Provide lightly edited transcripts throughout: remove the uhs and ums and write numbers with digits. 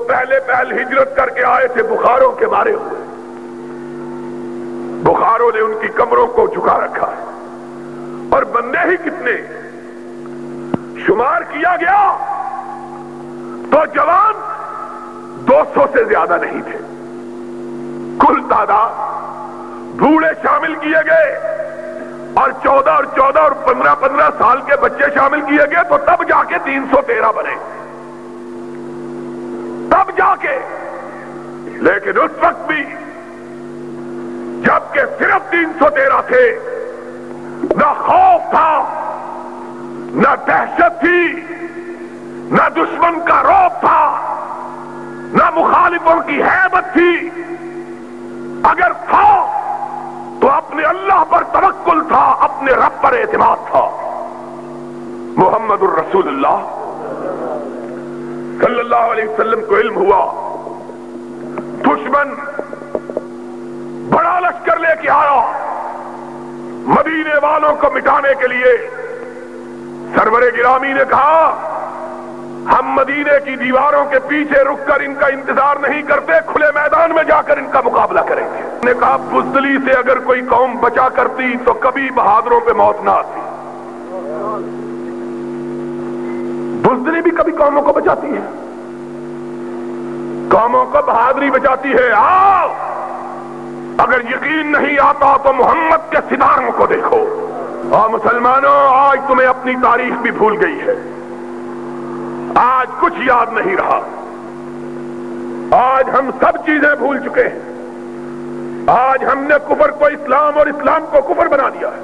پہلے پہل ہجرت کر کے آئے تھے بخاروں کے مارے ہوئے، بخاروں نے ان کی کمروں کو جھکا رکھا ہے، اور بندے ہی کتنے شمار کیا گیا تو جوان 200 سے زیادہ نہیں تھے کل تعداد، بوڑھے شامل کیے گئے اور 14 اور 15 سال کے بچے شامل کیے گئے تو تب جا کے 313 بنے، تب جا کے۔ لیکن اس وقت بھی جبکہ صرف 313 تھے، نہ خوف تھا، نہ دہشت تھی، نہ دشمن کا رعب تھا، نہ مخالفوں کی ہیبت تھی۔ اگر تھا تو اپنے اللہ پر توکل تھا، اپنے رب پر اعتماد تھا۔ محمد الرسول اللہ صلی اللہ علیہ وسلم کو علم ہوا دشمن بڑا لشکر لے کے آیا مدینے والوں کو مٹانے کے لیے۔ سرور گرامی نے کہا ہم مدینے کی دیواروں کے پیچھے رک کر ان کا انتظار نہیں کرتے، کھلے میدان میں جا کر ان کا مقابلہ کریں گے۔ نے کہا بزدلی سے اگر کوئی قوم بچا کرتی تو کبھی بہادروں پہ موت نہ آتی۔ بزدلی بھی کبھی قوموں کو بچاتی ہے، قوموں کو بہادری بچاتی ہے۔ آؤ، اگر یقین نہیں آتا تو محمد کے ستاروں کو دیکھو۔ اور مسلمانوں، آج تمہیں اپنی تاریخ بھی بھول گئی ہے، آج کچھ یاد نہیں رہا، آج ہم سب چیزیں بھول چکے ہیں۔ آج ہم نے کفر کو اسلام اور اسلام کو کفر بنا دیا ہے،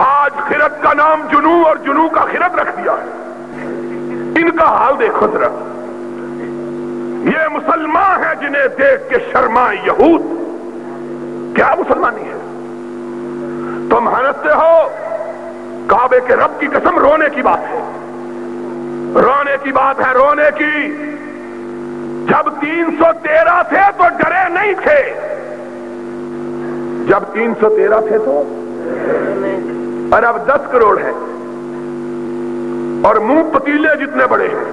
آج خرد کا نام جنو اور جنو کا خرد رکھ دیا ہے۔ ان کا حال دیکھو ذرا، یہ مسلمان ہیں جنہیں دیکھ کے شرمائے یہود۔ کیا مسلمانی ہے؟ تم ہنستے ہو، کعبے کے رب کی قسم رونے کی بات ہے، رونے کی بات ہے، رونے کی۔ جب 313 تھے تو ڈرے نہیں تھے، جب 313 تھے تو، اور اب 10 کروڑ ہیں اور منہ پتیلے جتنے بڑے ہیں۔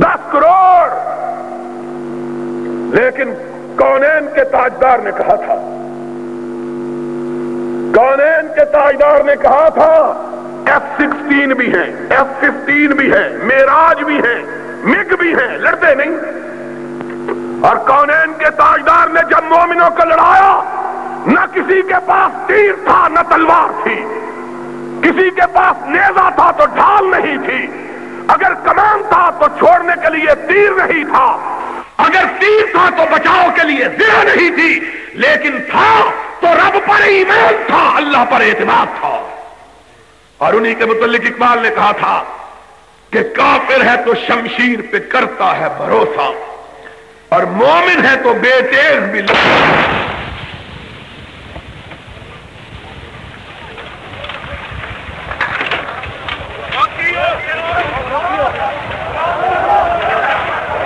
10 کروڑ، لیکن کونین کے تاجدار نے کہا تھا، کونین کے تاجدار نے کہا تھا F-16 بھی ہیں، F-15 بھی ہیں، معراج بھی ہیں، مگ بھی ہیں، لڑتے نہیں۔ اور کونین کے تاجدار نے جب مومنوں کو لڑایا، نہ کسی کے پاس تیر تھا نہ تلوار تھی، کسی کے پاس نیزہ تھا تو ڈھال نہیں تھی، اگر کمان تھا تو چھوڑنے کے لیے تیر نہیں تھا، اگر تیر تھا تو بچاؤ کے لیے زرہ نہیں تھی، لیکن تھا تو رب پر ایمان تھا، اللہ پر اعتماد تھا۔ اور انہی کے متعلق اقبال نے کہا تھا کہ کافر ہے تو شمشیر پہ کرتا ہے بھروسہ، اور مومن ہے تو بے تیغ بھی